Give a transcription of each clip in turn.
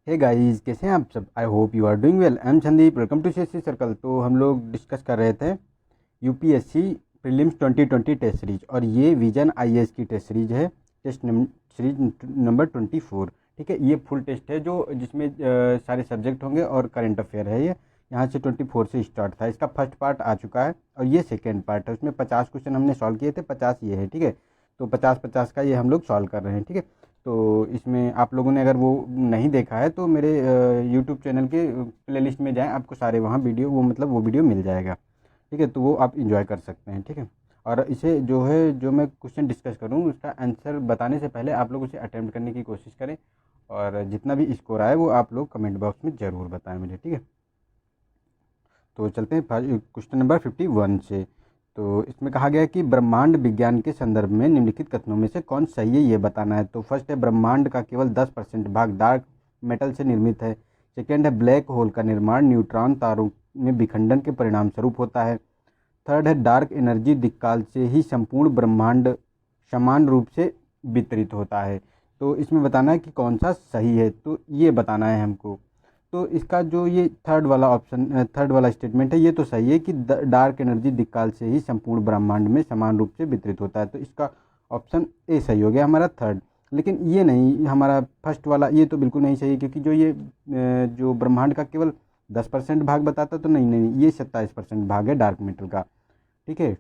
Hey guys, कैसे हैं आप सब। I hope you are doing well. I am Sandeep, welcome to CSC circle. तो हम लोग डिस्कस कर रहे थे यूपीएससी प्रीलिम्स 2020 टेस्ट सीरीज, और ये विजन आईएएस की टेस्ट सीरीज है। Series number 24। ठीक है, ये फुल टेस्ट है जो जिसमें सारे सब्जेक्ट होंगे और करंट अफेयर है। ये यहाँ से 24 से स्टार्ट था। इसका फर्स्ट पार्ट आ चुका है और ये सेकेंड पार्ट है। उसमें 50 क्वेश्चन हमने सॉल्व किए थे, 50 ये है। ठीक है, तो 50-50 का ये हम लोग सॉल्व कर रहे हैं। ठीक है, तो इसमें आप लोगों ने अगर वो नहीं देखा है तो मेरे यूट्यूब चैनल के प्लेलिस्ट में जाएं, आपको सारे वहाँ वीडियो वो वीडियो मिल जाएगा। ठीक है, तो वो आप इंजॉय कर सकते हैं। ठीक है, और इसे जो मैं क्वेश्चन डिस्कस करूँ उसका आंसर बताने से पहले आप लोग उसे अटेम्प्ट करने की कोशिश करें, और जितना भी स्कोर आए वो आप लोग कमेंट बॉक्स में ज़रूर बताएं मुझे। ठीक है, तो चलते हैं क्वेश्चन नंबर 51 से। तो इसमें कहा गया है कि ब्रह्मांड विज्ञान के संदर्भ में निम्नलिखित कथनों में से कौन सही है ये बताना है। तो फर्स्ट है, ब्रह्मांड का केवल 10% भाग डार्क मेटल से निर्मित है। सेकेंड है, ब्लैक होल का निर्माण न्यूट्रॉन तारों में विखंडन के परिणाम स्वरूप होता है। थर्ड है, डार्क एनर्जी दिक्काल से ही संपूर्ण ब्रह्मांड समान रूप से वितरित होता है। तो इसमें बताना है कि कौन सा सही है, तो ये बताना है हमको। तो इसका जो ये थर्ड वाला स्टेटमेंट है, ये तो सही है कि डार्क एनर्जी दिक्काल से ही संपूर्ण ब्रह्मांड में समान रूप से वितरित होता है। तो इसका ऑप्शन ए सही हो गया हमारा थर्ड। लेकिन ये नहीं, हमारा फर्स्ट वाला ये तो बिल्कुल नहीं सही है, क्योंकि जो ब्रह्मांड का केवल 10% भाग बताता, तो नहीं नहीं, ये 27% भाग है डार्क मेटर का। ठीक है,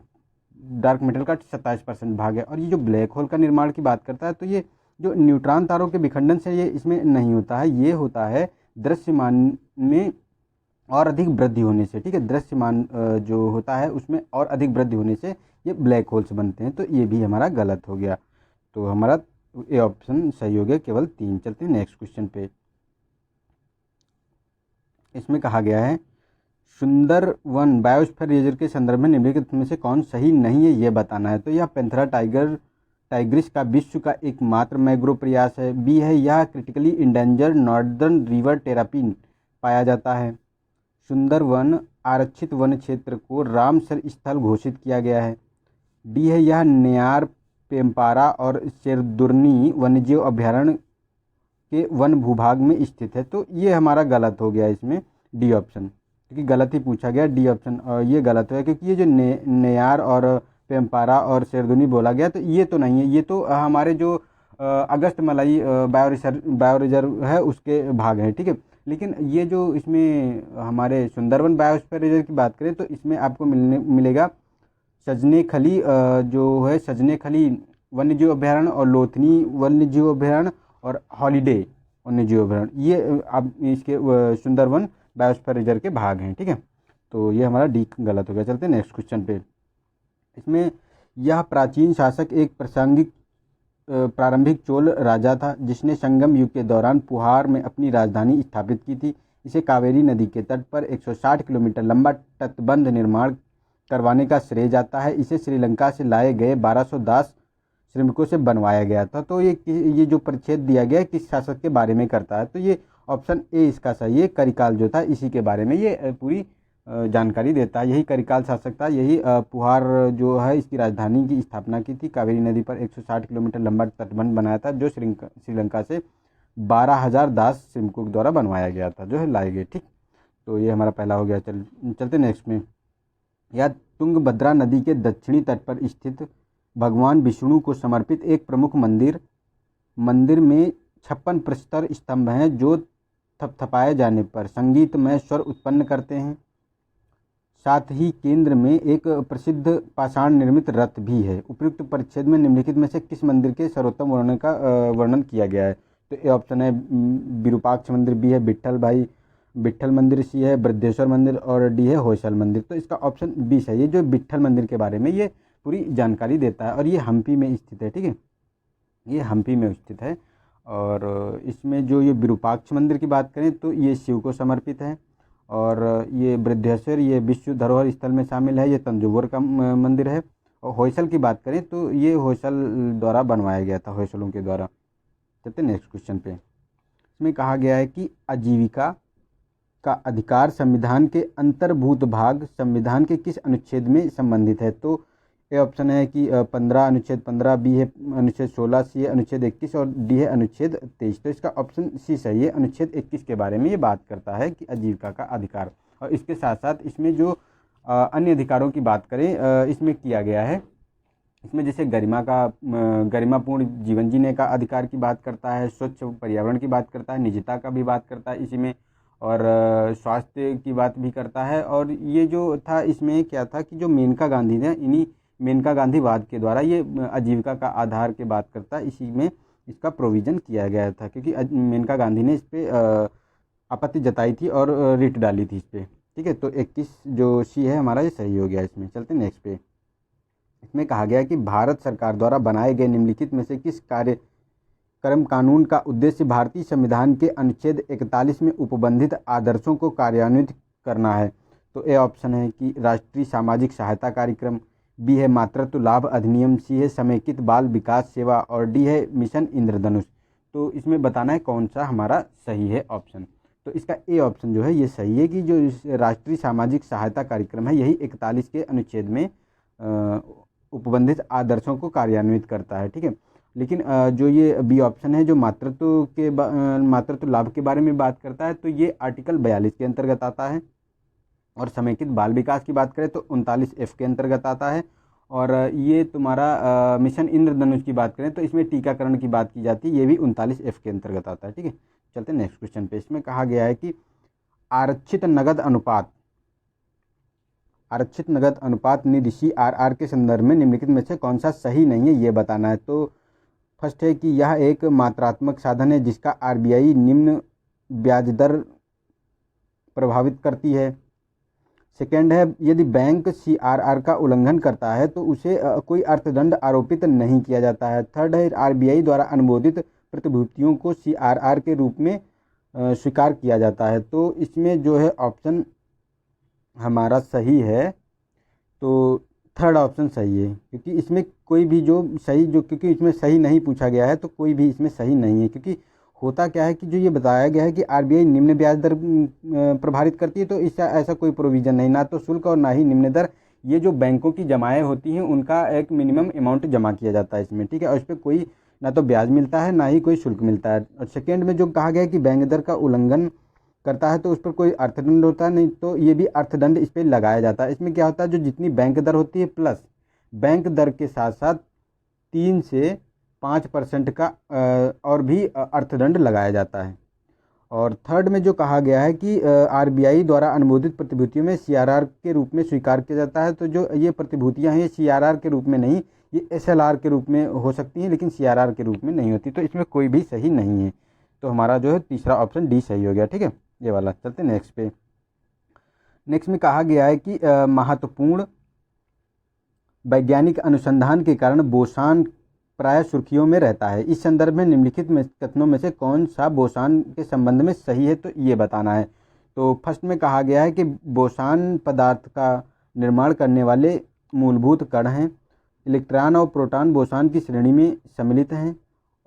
डार्क मेटर का 27% भाग है। और ये जो ब्लैक होल का निर्माण की बात करता है, तो ये जो न्यूट्रॉन तारों के विखंडन से ये इसमें नहीं होता है, ये होता है दृश्यमान में और अधिक वृद्धि होने से। ठीक है, दृश्यमान जो होता है उसमें और अधिक वृद्धि होने से ये ब्लैक होल्स बनते हैं। तो ये भी हमारा गलत हो गया। तो हमारा ए ऑप्शन सही हो गया, केवल 3। चलते हैं नेक्स्ट क्वेश्चन पे। इसमें कहा गया है, सुंदरवन बायोस्फीयर रिजर्व के संदर्भ में निम्नलिखित में से कौन सही नहीं है ये बताना है। तो यह पैंथेरा टाइग्रिस का विश्व का एकमात्र मैग्रो प्रयास है। बी है, यह critically endangered northern river terrapin पाया जाता है। सुंदरवन आरक्षित वन क्षेत्र को रामसर स्थल घोषित किया गया है। डी है, यह नेयार पेम्पारा और शेरदुर्नी वन्यजीव अभ्यारण्य के वन भूभाग में स्थित है। तो ये हमारा गलत हो गया इसमें, डी ऑप्शन, क्योंकि गलत ही पूछा गया। डी ऑप्शन ये गलत है, क्योंकि ये जो नेयार और पेम्पारा और शेरदुनी बोला गया, तो ये तो नहीं है। ये तो हमारे जो अगस्त मलाई बायो रिजर्व है उसके भाग हैं। ठीक है, लेकिन ये जो इसमें हमारे सुंदरवन बायोस्फीयर रिजर्व की बात करें, तो इसमें आपको मिलेगा सजने खली, जो है सजने खली वन्यजीव अभ्यारण्य, और लोथनी वन्यजीव अभ्यारण्य, और हॉलीडे वन्यजीव अभ्यारण्य। ये अब इसके सुंदरवन बायोस्फीयर रिजर्व के भाग हैं। ठीक है, तो ये हमारा डी गलत हो गया। चलते हैं नेक्स्ट क्वेश्चन पे। इसमें यह प्राचीन शासक एक प्रारंभिक चोल राजा था जिसने संगम युग के दौरान पुहार में अपनी राजधानी स्थापित की थी। इसे कावेरी नदी के तट पर 160 किलोमीटर लंबा तटबंध निर्माण करवाने का श्रेय जाता है। इसे श्रीलंका से लाए गए 1210 श्रमिकों से बनवाया गया था। तो ये जो परिच्छेद दिया गया है किस शासक के बारे में करता है, तो ये ऑप्शन ए इसका सही है। करिकाल जो था इसी के बारे में ये पूरी जानकारी देता है। यही करिकाल शासक था, यही पुहार जो है इसकी राजधानी की स्थापना की थी। कावेरी नदी पर 160 किलोमीटर लंबा तटबंध बनाया था, जो श्रीलंका से 12,000 दास श्रमिकों के द्वारा बनवाया गया था, जो है लाए गए। ठीक, तो ये हमारा पहला हो गया। चलते नेक्स्ट में। यह तुंगभद्रा नदी के दक्षिणी तट पर स्थित भगवान विष्णु को समर्पित एक प्रमुख मंदिर में 56 प्रस्तर स्तंभ हैं जो थपथपाए जाने पर संगीतमय स्वर उत्पन्न करते हैं। साथ ही केंद्र में एक प्रसिद्ध पाषाण निर्मित रथ भी है। उपयुक्त परिच्छेद में निम्नलिखित में से किस मंदिर के सर्वोत्तम वर्णन किया गया है। तो ए ऑप्शन है विरूपाक्ष मंदिर, बी है विट्ठल मंदिर, सी है बृद्धेश्वर मंदिर, और डी है होयसल मंदिर। तो इसका ऑप्शन बी सही है। जो विट्ठल मंदिर के बारे में ये पूरी जानकारी देता है, और ये हम्पी में स्थित है। ठीक है, ये हम्पी में स्थित है। और इसमें जो ये विरूपाक्ष मंदिर की बात करें तो ये शिव को समर्पित है, और ये बृद्धेश्वर ये विश्व धरोहर स्थल में शामिल है। ये तंजौर का मंदिर है। और होयसल की बात करें तो ये होयसल द्वारा बनवाया गया था, होयसलों के द्वारा। चलते नेक्स्ट क्वेश्चन पे। इसमें कहा गया है कि आजीविका का अधिकार संविधान के अंतर्भूत भाग संविधान के किस अनुच्छेद में संबंधित है। तो ए ऑप्शन है कि 15 अनुच्छेद 15, बी है अनुच्छेद 16, सी है अनुच्छेद 21 और डी है अनुच्छेद 23। तो इसका ऑप्शन सी सही है। अनुच्छेद 21 के बारे में ये बात करता है कि आजीविका का अधिकार, और इसके साथ साथ इसमें जो अन्य अधिकारों की बात करें इसमें किया गया है। इसमें जैसे गरिमापूर्ण जीवन जीने का अधिकार की बात करता है, स्वच्छ पर्यावरण की बात करता है, निजता का भी बात करता है इसी में, और स्वास्थ्य की बात भी करता है। और ये जो था इसमें क्या था कि जो मेनका गांधी ने इन्हीं मेनका गांधीवाद के द्वारा ये आजीविका का आधार की बात करता है, इसी में इसका प्रोविज़न किया गया था, क्योंकि मेनका गांधी ने इस पर आपत्ति जताई थी और रिट डाली थी इस पर। ठीक है, तो 21 जो सी है हमारा ये सही हो गया। इसमें चलते नेक्स्ट पे। इसमें कहा गया कि भारत सरकार द्वारा बनाए गए निम्नलिखित में से किस कार्यक्रम कानून का उद्देश्य भारतीय संविधान के अनुच्छेद 41 में उपबंधित आदर्शों को कार्यान्वित करना है। तो ए ऑप्शन है कि राष्ट्रीय सामाजिक सहायता कार्यक्रम, बी है मातृत्व लाभ अधिनियम, सी है समेकित बाल विकास सेवा और डी है मिशन इंद्रधनुष। तो इसमें बताना है कौन सा हमारा सही है ऑप्शन। तो इसका ए ऑप्शन जो है ये सही है कि जो राष्ट्रीय सामाजिक सहायता कार्यक्रम है यही 41 के अनुच्छेद में उपबंधित आदर्शों को कार्यान्वित करता है। ठीक है, लेकिन जो ये बी ऑप्शन है जो मातृत्व लाभ के बारे में बात करता है, तो ये आर्टिकल 42 के अंतर्गत आता है। और समेकित बाल विकास की बात करें तो 39F के अंतर्गत आता है। और ये तुम्हारा मिशन इंद्रधनुष की बात करें तो इसमें टीकाकरण की बात की जाती है, ये भी 39F के अंतर्गत आता है। ठीक है, चलते हैं नेक्स्ट क्वेश्चन पे। इसमें कहा गया है कि आरक्षित नगद अनुपात निधि CRR के संदर्भ में निम्नलिखित में से कौन सा सही नहीं है ये बताना है। तो फर्स्ट है कि यह एक मात्रात्मक साधन है जिसका RBI निम्न ब्याज दर प्रभावित करती है। सेकेंड है, यदि बैंक CRR का उल्लंघन करता है तो उसे कोई अर्थदंड आरोपित नहीं किया जाता है। थर्ड है, RBI द्वारा अनुमोदित प्रतिभूतियों को CRR के रूप में स्वीकार किया जाता है। तो इसमें जो है ऑप्शन हमारा सही है, तो थर्ड ऑप्शन सही है, क्योंकि इसमें कोई भी क्योंकि इसमें सही नहीं पूछा गया है तो कोई भी इसमें सही नहीं है। क्योंकि होता क्या है कि जो ये बताया गया है कि RBI निम्न ब्याज दर प्रभावित करती है, तो इसका ऐसा कोई प्रोविज़न नहीं, ना तो शुल्क और ना ही निम्न दर। ये जो बैंकों की जमाएँ होती हैं उनका एक मिनिमम अमाउंट जमा किया जाता है इसमें। ठीक है, और इस पर कोई ना तो ब्याज मिलता है ना ही कोई शुल्क मिलता है। और सेकेंड में जो कहा गया है कि बैंक दर का उल्लंघन करता है तो उस पर कोई अर्थदंड होता है नहीं, तो ये भी अर्थदंड इस पर लगाया जाता है। इसमें क्या होता है, जो जितनी बैंक दर होती है प्लस बैंक दर के साथ साथ 3 से 5% का और भी अर्थदंड लगाया जाता है। और थर्ड में जो कहा गया है कि RBI द्वारा अनुमोदित प्रतिभूतियों में CRR के रूप में स्वीकार किया जाता है, तो जो ये प्रतिभूतियां हैं ये CRR के रूप में नहीं, ये SLR के रूप में हो सकती हैं, लेकिन CRR के रूप में नहीं होती। तो इसमें कोई भी सही नहीं है, तो हमारा जो है तीसरा ऑप्शन डी सही हो गया। ठीक है, ये वाला। चलते नेक्स्ट पे। नेक्स्ट में कहा गया है कि महत्वपूर्ण वैज्ञानिक अनुसंधान के कारण बोसान प्राय सुर्खियों में रहता है। इस संदर्भ में निम्नलिखित में कथनों में से कौन सा बोसान के संबंध में सही है, तो ये बताना है। तो फर्स्ट में कहा गया है कि बोसान पदार्थ का निर्माण करने वाले मूलभूत कण हैं। इलेक्ट्रॉन और प्रोटॉन बोसान की श्रेणी में सम्मिलित हैं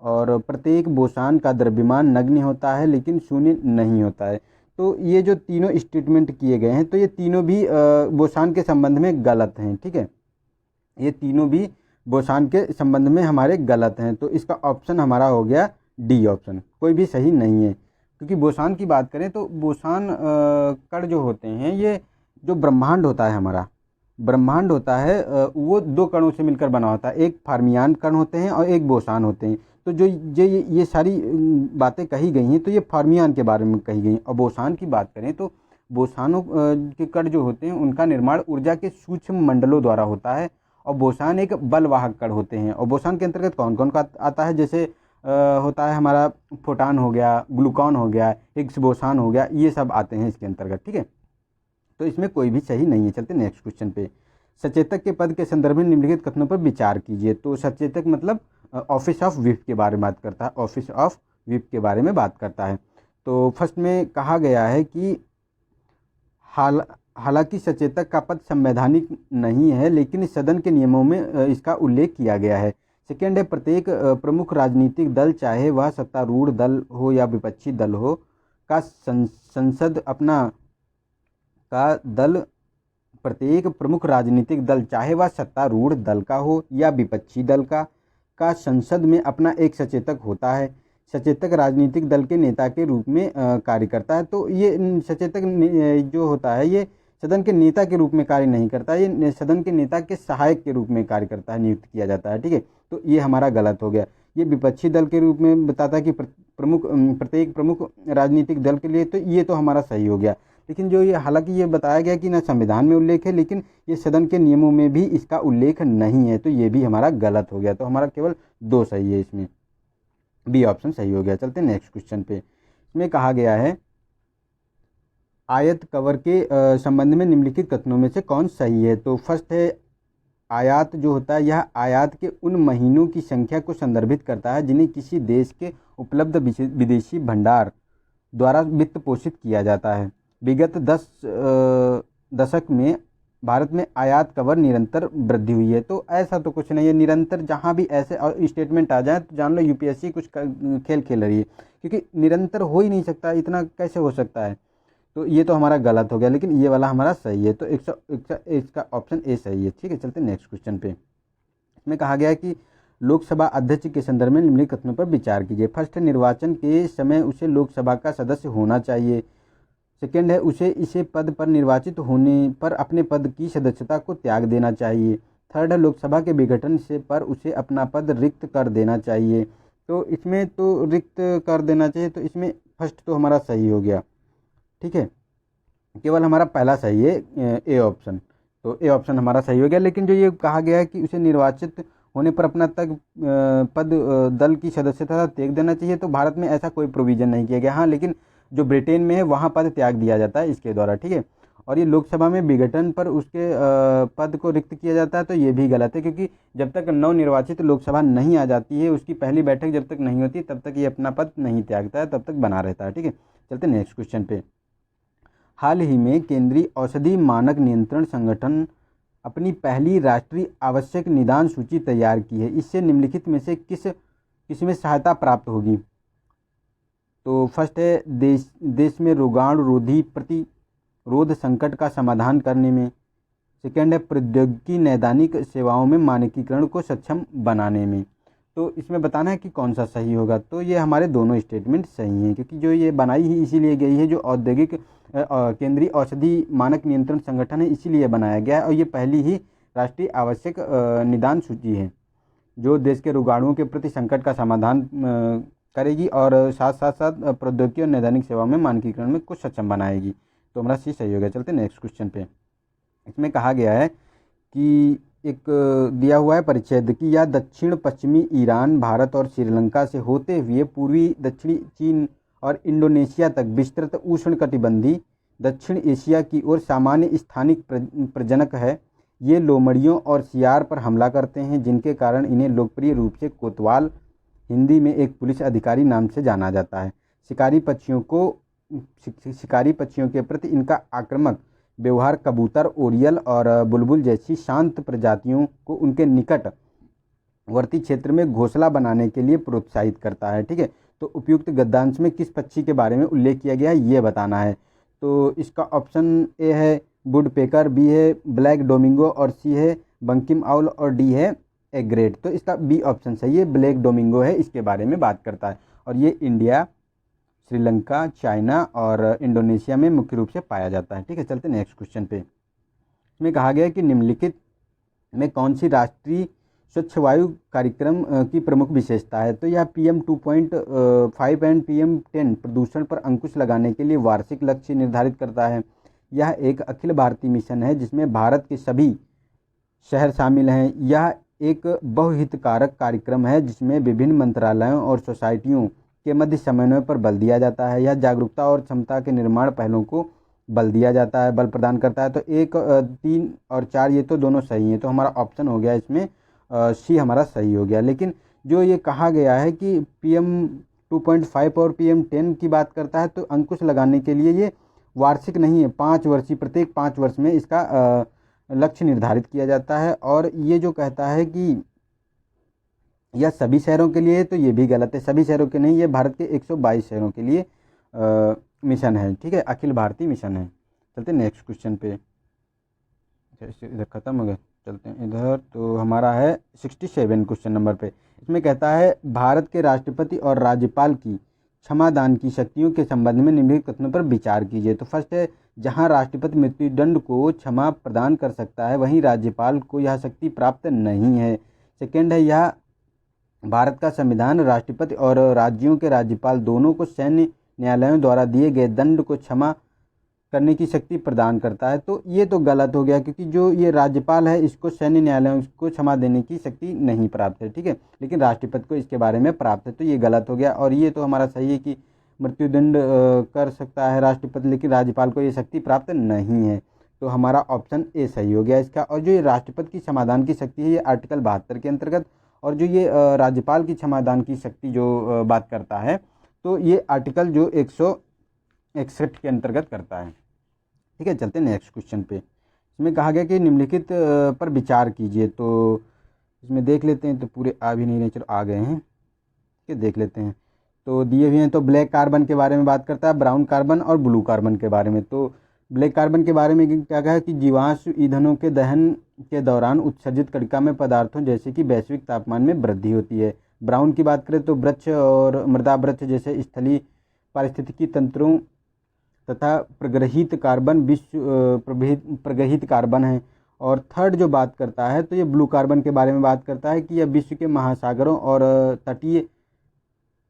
और प्रत्येक बोसान का द्रव्यमान नगण्य होता है लेकिन शून्य नहीं होता है। तो ये जो तीनों स्टेटमेंट किए गए हैं तो ये तीनों भी बोसान के संबंध में गलत हैं। ठीक है, ये तीनों भी बोसान के संबंध में हमारे गलत हैं। तो इसका ऑप्शन हमारा हो गया डी ऑप्शन, कोई भी सही नहीं है। क्योंकि बोसान की बात करें तो बोसान कण जो होते हैं, ये जो ब्रह्मांड होता है हमारा, ब्रह्मांड होता है वो 2 कणों से मिलकर बना होता है। एक फार्मियान कण होते हैं और एक बोसान होते हैं। तो जो ये सारी बातें कही गई हैं तो ये फार्मियान के बारे में कही गई। और बोसान की बात करें तो बोसानों के कण जो होते हैं उनका निर्माण ऊर्जा के सूक्ष्म मंडलों द्वारा होता है। और बोसान एक बलवाहक कण होते हैं। और बोसान के अंतर्गत कौन कौन का आता है, जैसे होता है हमारा फोटान हो गया, ग्लूकॉन हो गया, हिग्स बोसान हो गया, ये सब आते हैं इसके अंतर्गत। ठीक है, तो इसमें कोई भी सही नहीं है। चलते नेक्स्ट क्वेश्चन पे। सचेतक के पद के संदर्भ में निम्नलिखित कथनों पर विचार कीजिए। तो सचेतक मतलब ऑफिस ऑफ व्हिप के बारे में बात करता है, ऑफिस ऑफ व्हिप के बारे में बात करता है। तो फर्स्ट में कहा गया है कि हालांकि सचेतक का पद संवैधानिक नहीं है लेकिन सदन के नियमों में इसका उल्लेख किया गया है। सेकेंड है, प्रत्येक प्रमुख राजनीतिक दल चाहे वह सत्तारूढ़ दल हो या विपक्षी दल हो का संसद अपना का दल प्रत्येक प्रमुख राजनीतिक दल, चाहे वह सत्तारूढ़ दल का हो या विपक्षी दल का संसद में अपना एक सचेतक होता है। सचेतक राजनीतिक दल के नेता के रूप में कार्य करता है। तो ये सचेतक जो होता है ये सदन के नेता के रूप में कार्य नहीं करता, ये सदन के नेता के सहायक के रूप में कार्य करता है, नियुक्त किया जाता है। ठीक है, तो ये हमारा गलत हो गया। ये विपक्षी दल के रूप में बताता है कि प्रत्येक प्रमुख राजनीतिक दल के लिए, तो ये तो हमारा सही हो गया। लेकिन जो ये हालांकि ये बताया गया कि ना संविधान में उल्लेख है, लेकिन ये सदन के नियमों में भी इसका उल्लेख नहीं है, तो ये भी हमारा गलत हो गया। तो हमारा केवल 2 सही है, इसमें बी ऑप्शन सही हो गया। चलते हैं नेक्स्ट क्वेश्चन पे। इसमें कहा गया है आयत कवर के संबंध में निम्नलिखित कथनों में से कौन सही है। तो फर्स्ट है, आयात जो होता है यह आयात के उन महीनों की संख्या को संदर्भित करता है जिन्हें किसी देश के उपलब्ध विदेशी भंडार द्वारा वित्त पोषित किया जाता है। विगत 10 दशक में भारत में आयात कवर निरंतर वृद्धि हुई है। तो ऐसा तो कुछ नहीं है, निरंतर जहाँ भी ऐसे स्टेटमेंट आ जाए तो जान लो यूपीएससी कुछ खेल खेल रही है, क्योंकि निरंतर हो ही नहीं सकता, इतना कैसे हो सकता है। तो ये तो हमारा गलत हो गया, लेकिन ये वाला हमारा सही है। तो इसका ऑप्शन ए सही है। ठीक है, चलते हैं नेक्स्ट क्वेश्चन पे। इसमें कहा गया है कि लोकसभा अध्यक्ष के संदर्भ में निम्नलिखित कथनों पर विचार कीजिए। फर्स्ट है, निर्वाचन के समय उसे लोकसभा का सदस्य होना चाहिए। सेकेंड है, उसे इसे पद पर निर्वाचित होने पर अपने पद की सदस्यता को त्याग देना चाहिए। थर्ड है, लोकसभा के विघटन से पर उसे अपना पद रिक्त कर देना चाहिए। तो इसमें तो रिक्त कर देना चाहिए, तो इसमें फर्स्ट तो हमारा सही हो गया। ठीक है, केवल हमारा पहला सही है, ए ऑप्शन। तो ए ऑप्शन हमारा सही हो गया। लेकिन जो ये कहा गया है कि उसे निर्वाचित होने पर अपना पद दल की सदस्यता त्याग देना चाहिए, तो भारत में ऐसा कोई प्रोविज़न नहीं किया गया। हाँ, लेकिन जो ब्रिटेन में है वहाँ पद त्याग दिया जाता है इसके द्वारा। ठीक है, और ये लोकसभा में विघटन पर उसके पद को रिक्त किया जाता है, तो ये भी गलत है, क्योंकि जब तक नवनिर्वाचित लोकसभा नहीं आ जाती है, उसकी पहली बैठक जब तक नहीं होती, तब तक ये अपना पद नहीं त्यागता है, तब तक बना रहता है। ठीक है, चलते नेक्स्ट क्वेश्चन पे। हाल ही में केंद्रीय औषधि मानक नियंत्रण संगठन अपनी पहली राष्ट्रीय आवश्यक निदान सूची तैयार की है। इससे निम्नलिखित में से किसमें सहायता प्राप्त होगी। तो फर्स्ट है, देश में रोगाणुरोधी प्रतिरोध संकट का समाधान करने में। सेकेंड है, प्रौद्योगिकी नैदानिक सेवाओं में मानकीकरण को सक्षम बनाने में। तो इसमें बताना है कि कौन सा सही होगा। तो ये हमारे दोनों स्टेटमेंट सही हैं, क्योंकि जो ये बनाई ही इसीलिए गई है, जो औद्योगिक केंद्रीय औषधि मानक नियंत्रण संगठन है, इसीलिए बनाया गया है, और ये पहली ही राष्ट्रीय आवश्यक निदान सूची है जो देश के रोगाणुओं के प्रति संकट का समाधान करेगी और साथ साथ प्रौद्योगिकी और नैदानिक सेवाओं में मानकीकरण में कुछ सक्षम बनाएगी। तो हमारा सी सही हो गया। चलते नेक्स्ट क्वेश्चन पे। इसमें कहा गया है कि एक दिया हुआ है परिच्छेद कि यह दक्षिण पश्चिमी ईरान, भारत और श्रीलंका से होते हुए पूर्वी दक्षिणी चीन और इंडोनेशिया तक विस्तृत उष्णकटिबंधीय दक्षिण एशिया की ओर सामान्य स्थानिक प्रजनक है। ये लोमड़ियों और सियार पर हमला करते हैं, जिनके कारण इन्हें लोकप्रिय रूप से कोतवाल, हिंदी में एक पुलिस अधिकारी नाम से जाना जाता है। शिकारी पक्षियों के प्रति इनका आक्रामक व्यवहार कबूतर, ओरियल और बुलबुल जैसी शांत प्रजातियों को उनके निकटवर्ती क्षेत्र में घोंसला बनाने के लिए प्रोत्साहित करता है। ठीक है, तो उपयुक्त गद्यांश में किस पक्षी के बारे में उल्लेख किया गया है ये बताना है। तो इसका ऑप्शन ए है वुडपेकर, बी है ब्लैक डोमिंगो और सी है बंकिम आउल और डी है एग्रेट। तो इसका बी ऑप्शन सही है, ब्लैक डोमिंगो है, इसके बारे में बात करता है, और ये इंडिया, श्रीलंका, चाइना और इंडोनेशिया में मुख्य रूप से पाया जाता है। ठीक है, चलते नेक्स्ट क्वेश्चन पे। इसमें कहा गया है कि निम्नलिखित में कौन सी राष्ट्रीय स्वच्छ वायु कार्यक्रम की प्रमुख विशेषता है। तो यह PM 2.5 एंड PM 10 प्रदूषण पर अंकुश लगाने के लिए वार्षिक लक्ष्य निर्धारित करता है। यह एक अखिल भारतीय मिशन है जिसमें भारत के सभी शहर शामिल हैं। यह एक बहुहितकारक कार्यक्रम है जिसमें विभिन्न मंत्रालयों और सोसाइटियों के मध्य समन्वय पर बल दिया जाता है। यह जागरूकता और क्षमता के निर्माण पहलों को बल दिया जाता है, बल प्रदान करता है। तो 1, 3 और 4 ये तो दोनों सही हैं, तो हमारा ऑप्शन हो गया इसमें सी हमारा सही हो गया। लेकिन जो ये कहा गया है कि PM 2.5 और PM 10 की बात करता है, तो अंकुश लगाने के लिए ये वार्षिक नहीं है, 5 वर्षीय, प्रत्येक 5 वर्ष में इसका लक्ष्य निर्धारित किया जाता है। और ये जो कहता है कि यह सभी शहरों के लिए है, तो ये भी गलत है, सभी शहरों के नहीं, ये भारत के 122 शहरों के लिए मिशन है। ठीक है, अखिल भारतीय मिशन है। चलते नेक्स्ट क्वेश्चन पे। इधर ख़त्म हो गया, चलते हैं इधर। तो हमारा है 67 क्वेश्चन नंबर पे। इसमें कहता है भारत के राष्ट्रपति और राज्यपाल की क्षमादान की शक्तियों के संबंध में निम्नलिखित कथनों पर विचार कीजिए। तो फर्स्ट है, जहां राष्ट्रपति मृत्युदंड को क्षमा प्रदान कर सकता है वहीं राज्यपाल को यह शक्ति प्राप्त नहीं है। सेकेंड है, यह भारत का संविधान राष्ट्रपति और राज्यों के राज्यपाल दोनों को सैन्य न्यायालयों द्वारा दिए गए दंड को क्षमा करने की शक्ति प्रदान करता है। तो ये तो गलत हो गया, क्योंकि जो ये राज्यपाल है इसको सैन्य न्यायालयों को क्षमा देने की शक्ति नहीं प्राप्त है, ठीक है, लेकिन राष्ट्रपति को इसके बारे में प्राप्त है, तो ये गलत हो गया। और ये तो हमारा सही है कि मृत्युदंड कर सकता है राष्ट्रपति, लेकिन राज्यपाल को ये शक्ति प्राप्त नहीं है। तो हमारा ऑप्शन ए सही हो गया इसका। और जो ये राष्ट्रपति की क्षमादान की शक्ति है ये आर्टिकल 72 के अंतर्गत, और जो ये राज्यपाल की क्षमादान की शक्ति जो बात करता है तो ये आर्टिकल जो 161 के अंतर्गत करता है, ठीक है। चलते हैं नेक्स्ट क्वेश्चन पे। इसमें कहा गया कि निम्नलिखित पर विचार कीजिए। तो इसमें देख लेते हैं, तो पूरे आ भी नहीं रहे, चलो आ गए हैं, ठीक है, देख लेते हैं। तो दिए हुए हैं, तो ब्लैक कार्बन के बारे में बात करता है, ब्राउन कार्बन और ब्लू कार्बन के बारे में। तो ब्लैक कार्बन के बारे में क्या कहा है कि जीवाश्म ईंधनों के दहन के दौरान उत्सर्जित कणिका में पदार्थों जैसे कि वैश्विक तापमान में वृद्धि होती है। ब्राउन की बात करें तो वृक्ष और मृदा वृक्ष जैसे स्थलीय पारिस्थितिकी तंत्रों तथा प्रग्रहित कार्बन विश्व प्रग्रहित कार्बन है। और थर्ड जो बात करता है तो ये ब्लू कार्बन के बारे में बात करता है कि यह विश्व के महासागरों और तटीय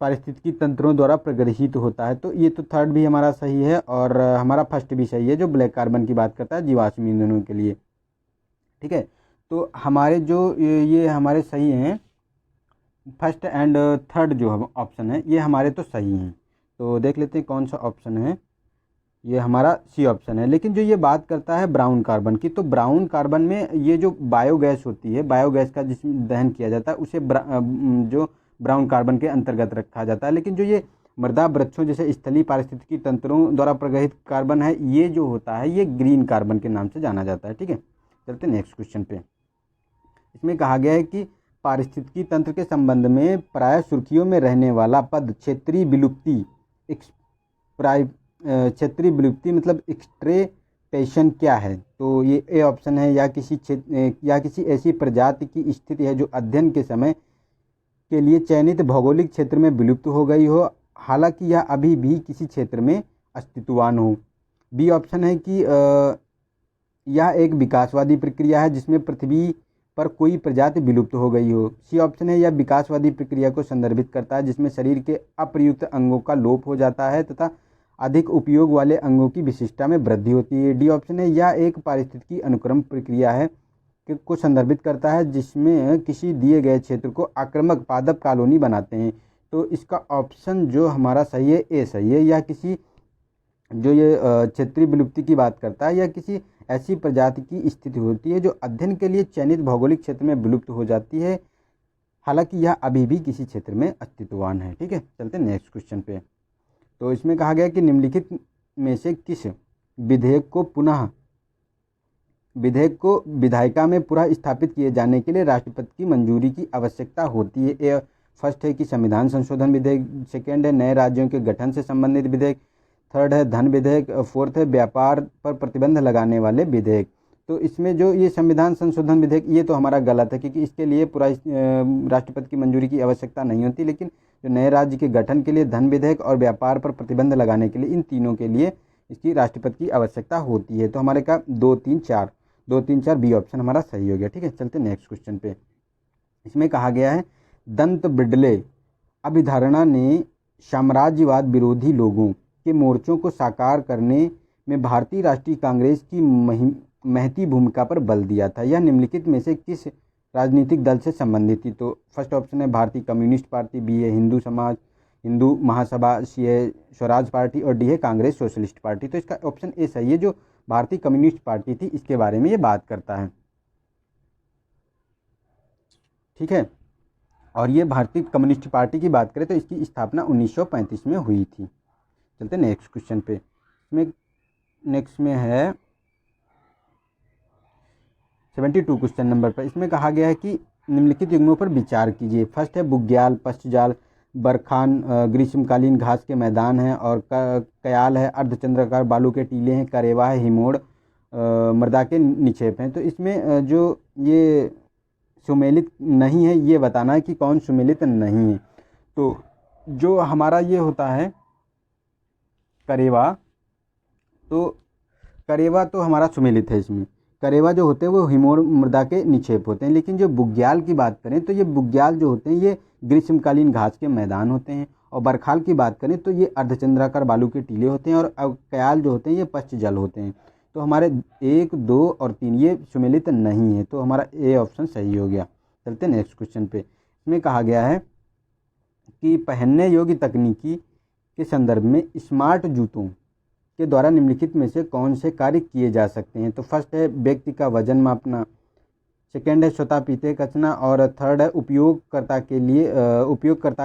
पारिस्थितिकी तंत्रों द्वारा प्रग्रहित होता है। तो ये तो थर्ड भी हमारा सही है, और हमारा फर्स्ट भी सही है जो ब्लैक कार्बन की बात करता है जीवाश्म ईंधनों के लिए, ठीक है। तो हमारे जो ये हमारे सही हैं, फर्स्ट एंड थर्ड जो ऑप्शन है ये हमारे तो सही हैं। तो देख लेते हैं कौन सा ऑप्शन है, ये हमारा सी ऑप्शन है। लेकिन जो ये बात करता है ब्राउन कार्बन की, तो ब्राउन कार्बन में ये जो बायोगैस होती है, बायोगैस का जिसमें दहन किया जाता है उसे जो ब्राउन कार्बन के अंतर्गत रखा जाता है। लेकिन जो ये मृदा वृक्षों जैसे स्थलीय पारिस्थितिकी तंत्रों द्वारा प्रग्रहित कार्बन है ये जो होता है ये ग्रीन कार्बन के नाम से जाना जाता है, ठीक है। चलते नेक्स्ट क्वेश्चन पे। इसमें कहा गया है कि पारिस्थितिकी तंत्र के संबंध में प्राय सुर्खियों में रहने वाला पद क्षेत्रीय विलुप्ति क्षेत्रीय विलुप्ति मतलब एक्सट्रेपेशन क्या है। तो ये ए ऑप्शन है, या किसी ऐसी प्रजाति की स्थिति है जो अध्ययन के समय के लिए चयनित भौगोलिक क्षेत्र में विलुप्त हो गई हो, हालांकि यह अभी भी किसी क्षेत्र में अस्तित्ववान हो। बी ऑप्शन है कि यह एक विकासवादी प्रक्रिया है जिसमें पृथ्वी पर कोई प्रजाति विलुप्त हो गई हो। सी ऑप्शन है, यह विकासवादी प्रक्रिया को संदर्भित करता है जिसमें शरीर के अप्रयुक्त अंगों का लोप हो जाता है तथा अधिक उपयोग वाले अंगों की विशिष्टता में वृद्धि होती है। डी ऑप्शन है, यह एक पारिस्थितिकी अनुक्रम प्रक्रिया है को संदर्भित करता है जिसमें किसी दिए गए क्षेत्र को आक्रामक पादप कॉलोनी बनाते हैं। तो इसका ऑप्शन जो हमारा सही है ए सही है, या किसी जो ये क्षेत्रीय विलुप्ति की बात करता है या किसी ऐसी प्रजाति की स्थिति होती है जो अध्ययन के लिए चयनित भौगोलिक क्षेत्र में विलुप्त हो जाती है, हालांकि यह अभी भी किसी क्षेत्र में अस्तित्ववान है, ठीक है। चलते हैं नेक्स्ट क्वेश्चन पे। तो इसमें कहा गया कि निम्नलिखित में से किस विधेयक को विधायिका में पुनः स्थापित किए जाने के लिए राष्ट्रपति की मंजूरी की आवश्यकता होती है। ए फर्स्ट है कि संविधान संशोधन विधेयक, सेकेंड है नए राज्यों के गठन से संबंधित विधेयक, थर्ड है धन विधेयक, फोर्थ है व्यापार पर प्रतिबंध लगाने वाले विधेयक। तो इसमें जो ये संविधान संशोधन विधेयक ये तो हमारा गलत है, क्योंकि इसके लिए पूरा राष्ट्रपति की मंजूरी की आवश्यकता नहीं होती। लेकिन जो नए राज्य के गठन के लिए धन विधेयक और व्यापार पर प्रतिबंध लगाने के लिए, इन तीनों के लिए इसकी राष्ट्रपति की आवश्यकता होती है। तो हमारे का 2, 3, 4 बी ऑप्शन हमारा सही हो गया, ठीक है। चलते नेक्स्ट क्वेश्चन पे। इसमें कहा गया है दंत ब्रिडले अभिधारणा ने साम्राज्यवाद विरोधी लोगों के मोर्चों को साकार करने में भारतीय राष्ट्रीय कांग्रेस की महती भूमिका पर बल दिया था। यह निम्नलिखित में से किस राजनीतिक दल से संबंधित थी। तो फर्स्ट ऑप्शन है भारतीय कम्युनिस्ट पार्टी, बी है हिंदू महासभा, सी है स्वराज पार्टी और डी है कांग्रेस सोशलिस्ट पार्टी। तो इसका ऑप्शन ए सही है, जो भारतीय कम्युनिस्ट पार्टी थी इसके बारे में ये बात करता है, ठीक है। और ये भारतीय कम्युनिस्ट पार्टी की बात करें तो इसकी स्थापना 1935 में हुई थी। चलते नेक्स्ट क्वेश्चन पे। इसमें नेक्स्ट में है 72 क्वेश्चन नंबर पर। इसमें कहा गया है कि निम्नलिखित युग्मों पर विचार कीजिए। फर्स्ट है बुग्याल, पश्चजाल, बरखान ग्रीष्मकालीन घास के मैदान हैं, और कयाल है अर्धचंद्राकार बालू के टीले हैं, करेवा है हिमोड़, मृदा के निक्षेप हैं। तो इसमें जो ये सुमेलित नहीं है ये बताना है कि कौन सुमेलित नहीं है। तो जो हमारा ये होता है करेवा, तो करेवा तो हमारा सुमेलित है। इसमें करेवा जो होते हैं वो हिमोर मृदा के निक्षेप होते हैं। लेकिन जो बुग्याल की बात करें तो ये बुग्याल जो होते हैं ये ग्रीष्मकालीन घास के मैदान होते हैं। और बरखाल की बात करें तो ये अर्धचंद्राकार बालू के टीले होते हैं। और कयाल जो होते हैं ये पश्च जल होते हैं। तो हमारे 1, 2 और 3 ये सुमेलित नहीं है, तो हमारा ए ऑप्शन सही हो गया। चलते नेक्स्ट क्वेश्चन पे। इसमें कहा गया है कि पहनने योग्य तकनीकी के संदर्भ में स्मार्ट जूतों के द्वारा निम्नलिखित में से कौन से कार्य किए जा सकते हैं। तो फर्स्ट है व्यक्ति का वजन मापना, सेकेंड है स्वतः पीते कचना, और थर्ड है उपयोगकर्ता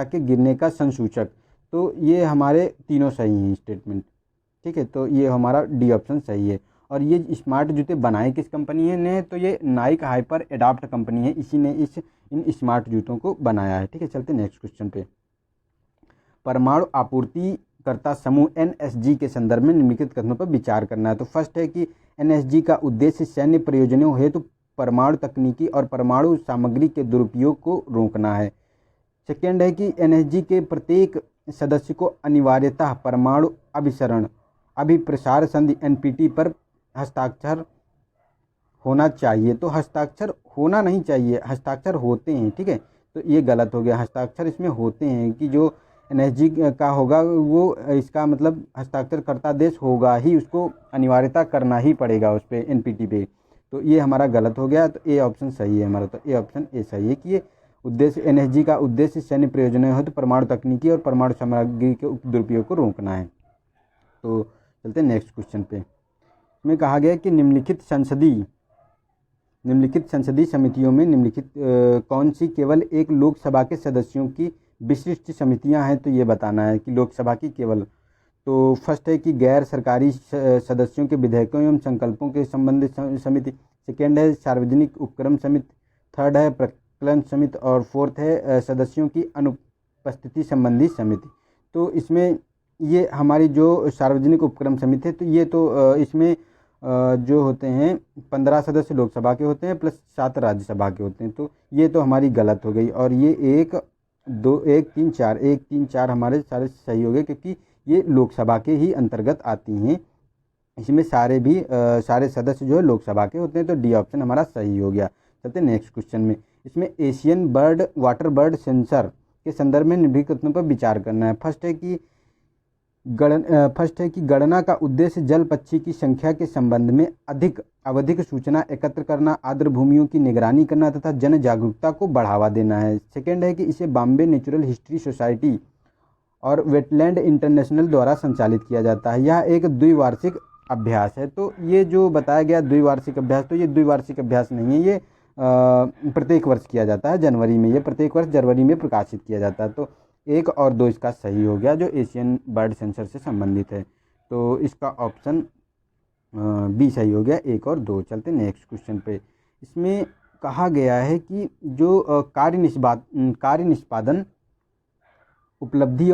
के गिरने का संसूचक। तो ये हमारे तीनों सही हैं स्टेटमेंट। ठीक है, तो ये हमारा डी ऑप्शन सही है। और ये स्मार्ट जूते बनाए किस कंपनी ने, तो ये नाइक हाइपर एडाप्ट कंपनी है, इसी ने इन स्मार्ट जूतों को बनाया है। ठीक है, चलते नेक्स्ट क्वेश्चन पे। परमाणु आपूर्तिकर्ता समूह एनएसजी के संदर्भ में निम्नलिखित कथनों पर विचार करना है। तो फर्स्ट है कि एनएसजी का उद्देश्य सैन्य प्रयोजनों हेतु परमाणु तकनीकी और परमाणु सामग्री के दुरुपयोग को रोकना है। सेकेंड है कि एनएसजी के प्रत्येक सदस्य को अनिवार्यतः परमाणु अभिप्रसार संधि एनपीटी पर हस्ताक्षर होना चाहिए। तो हस्ताक्षर होना नहीं चाहिए, हस्ताक्षर होते हैं। ठीक है, तो ये गलत हो गया, हस्ताक्षर इसमें होते हैं कि जो एनएसजी का होगा वो इसका मतलब हस्ताक्षर करता देश होगा ही, उसको अनिवार्यता करना ही पड़ेगा उस पर एनपीटी पे। तो ये हमारा गलत हो गया, तो ए ऑप्शन सही है हमारा। तो ए ऑप्शन ए सही है कि ये उद्देश्य एनएसजी का उद्देश्य सैन्य प्रयोजनों हेतु परमाणु तकनीकी और परमाणु सामग्री के दुरुपयोग को रोकना है। तो चलते हैं नेक्स्ट क्वेश्चन पे। इसमें कहा गया कि निम्नलिखित संसदीय समितियों में निम्नलिखित कौन सी केवल एक लोकसभा के सदस्यों की विशिष्ट समितियां हैं। तो ये बताना है कि लोकसभा की केवल। तो फर्स्ट है कि गैर सरकारी सदस्यों के विधेयकों एवं संकल्पों के संबंधित समिति, सेकेंड है सार्वजनिक उपक्रम समिति, थर्ड है प्रकलन समिति, और फोर्थ है सदस्यों की अनुपस्थिति संबंधी समिति। तो इसमें ये हमारी जो सार्वजनिक उपक्रम समिति है, तो ये तो इसमें जो होते हैं 15 सदस्य लोकसभा के होते हैं प्लस 7 राज्यसभा के होते हैं। तो ये तो हमारी गलत हो गई, और ये 1, 2, 1, 3, 4 हमारे सारे सही हो गए, क्योंकि ये लोकसभा के ही अंतर्गत आती हैं। इसमें सारे सदस्य जो है लोकसभा के होते हैं। तो डी ऑप्शन हमारा सही हो गया। चलते हैं नेक्स्ट क्वेश्चन में। इसमें एशियन वाटर बर्ड सेंसर के संदर्भ में निम्नलिखित कथनों पर विचार करना है। फर्स्ट है कि गणना का उद्देश्य जल पक्षी की संख्या के संबंध में आवधिक सूचना एकत्र करना, आर्द्र भूमियों की निगरानी करना तथा जन जागरूकता को बढ़ावा देना है। सेकेंड है कि इसे बॉम्बे नेचुरल हिस्ट्री सोसाइटी और वेटलैंड इंटरनेशनल द्वारा संचालित किया जाता है। यह एक द्विवार्षिक अभ्यास है। तो ये जो बताया गया द्विवार्षिक अभ्यास, तो ये द्विवार्षिक अभ्यास नहीं है, ये प्रत्येक वर्ष किया जाता है जनवरी में। ये प्रत्येक वर्ष जनवरी में प्रकाशित किया जाता है। तो 1 और 2 इसका सही हो गया, जो एशियन बर्ड सेंसर से संबंधित है। तो इसका ऑप्शन बी सही हो गया, 1 और 2। चलते नेक्स्ट क्वेश्चन पे। इसमें कहा गया है कि जो कार्य निष्पादन उपलब्धि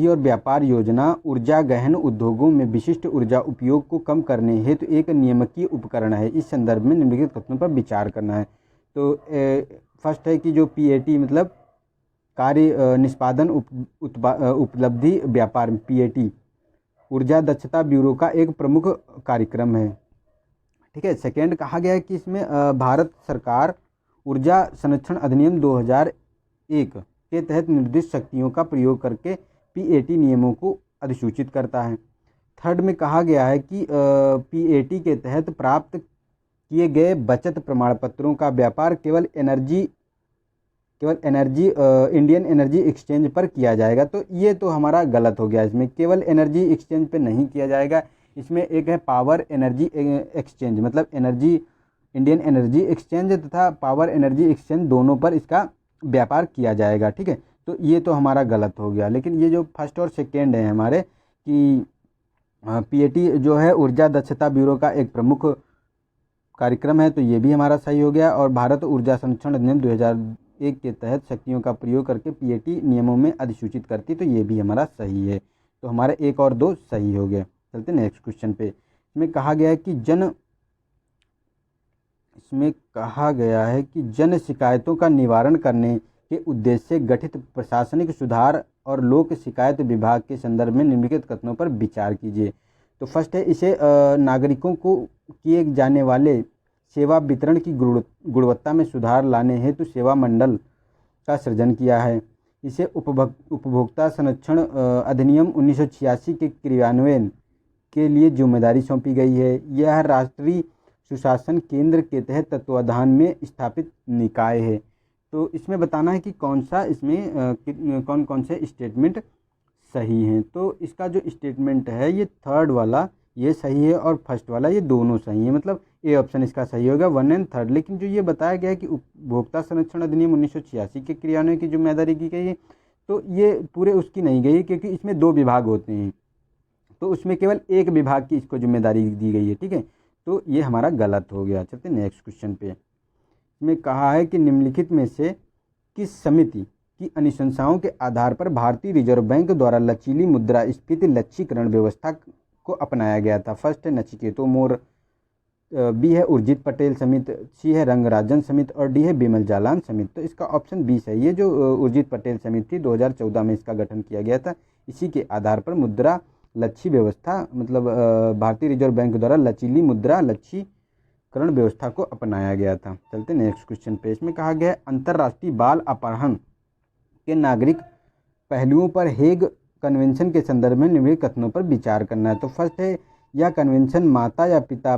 और व्यापार योजना ऊर्जा गहन उद्योगों में विशिष्ट ऊर्जा उपयोग को कम करने हेतु एक नियामकीय उपकरण है। इस संदर्भ में निम्नलिखित कथनों पर विचार करना है। तो फर्स्ट है कि जो पीएटी मतलब कार्य निष्पादन उपलब्धि व्यापार, पीएटी ऊर्जा दक्षता ब्यूरो का एक प्रमुख कार्यक्रम है। ठीक है। सेकेंड कहा गया है कि इसमें भारत सरकार ऊर्जा संरक्षण अधिनियम 2001 के तहत निर्दिष्ट शक्तियों का प्रयोग करके पीएटी नियमों को अधिसूचित करता है। थर्ड में कहा गया है कि पीएटी के तहत प्राप्त किए गए बचत प्रमाण पत्रों का व्यापार केवल इंडियन एनर्जी एक्सचेंज पर किया जाएगा। तो ये तो हमारा गलत हो गया, इसमें केवल एनर्जी एक्सचेंज पे नहीं किया जाएगा। इसमें एक है पावर एनर्जी एक्सचेंज, मतलब इंडियन एनर्जी एक्सचेंज तथा पावर एनर्जी एक्सचेंज दोनों पर इसका व्यापार किया जाएगा। ठीक है, तो ये तो हमारा गलत हो गया। लेकिन ये जो फर्स्ट और सेकेंड है हमारे कि पीएटी जो है ऊर्जा दक्षता ब्यूरो का एक प्रमुख कार्यक्रम है, तो ये भी हमारा सही हो गया। और भारत ऊर्जा संरक्षण अधिनियम 2001 के तहत शक्तियों का प्रयोग करके पीएटी नियमों में अधिसूचित करती, तो ये भी हमारा सही है। तो हमारे 1 और 2 सही हो गए। चलते नेक्स्ट क्वेश्चन पे। इसमें कहा गया है कि जन शिकायतों का निवारण करने के उद्देश्य से गठित प्रशासनिक सुधार और लोक शिकायत विभाग के संदर्भ में निम्नलिखित कथनों पर विचार कीजिए। तो फर्स्ट है, इसे नागरिकों को किए जाने वाले सेवा वितरण की गुणवत्ता में सुधार लाने हेतु सेवा मंडल का सृजन किया है। इसे उपभोक्ता संरक्षण अधिनियम 1986 के क्रियान्वयन के लिए जिम्मेदारी सौंपी गई है। यह राष्ट्रीय सुशासन केंद्र के तहत तत्वाधान में स्थापित निकाय है। तो इसमें बताना है कि कौन सा इसमें कौन कौन से स्टेटमेंट सही हैं। तो इसका जो स्टेटमेंट है ये थर्ड वाला ये सही है और फर्स्ट वाला ये दोनों सही है, मतलब ए ऑप्शन इसका सही होगा 1 एंड 3। लेकिन जो ये बताया गया है कि उपभोक्ता संरक्षण अधिनियम 1986 के क्रियान्वयन की जिम्मेदारी की गई है, तो ये पूरे उसकी नहीं गई है, क्योंकि इसमें 2 विभाग होते हैं, तो उसमें केवल एक विभाग की इसको जिम्मेदारी दी गई है। ठीक है, तो ये हमारा गलत हो गया। चलते नेक्स्ट क्वेश्चन पे। इसमें कहा है कि निम्नलिखित में से किस समिति की अनुशंसाओं के आधार पर भारतीय रिजर्व बैंक द्वारा लचीली मुद्रास्फीति लक्ष्यीकरण व्यवस्था को अपनाया गया था। फर्स्ट है नचिकेतो मोर, बी है उर्जित पटेल समिति, सी है रंगराजन समिति और डी है बिमल जालान समिति। तो इसका ऑप्शन बी सही है। जो उर्जित पटेल समिति थी 2014 में इसका गठन किया गया था। इसी के आधार पर मुद्रा लच्छी व्यवस्था मतलब भारतीय रिजर्व बैंक द्वारा लचीली मुद्रा लच्छीकरण व्यवस्था को अपनाया गया था। चलते नेक्स्ट क्वेश्चन पे। इसमें कहा गया है अंतर्राष्ट्रीय बाल अपहरण के नागरिक पहलुओं पर हेग कन्वेंशन के संदर्भ में निम्नलिखित कथनों पर विचार करना है। तो फर्स्ट है, यह कन्वेंशन माता या पिता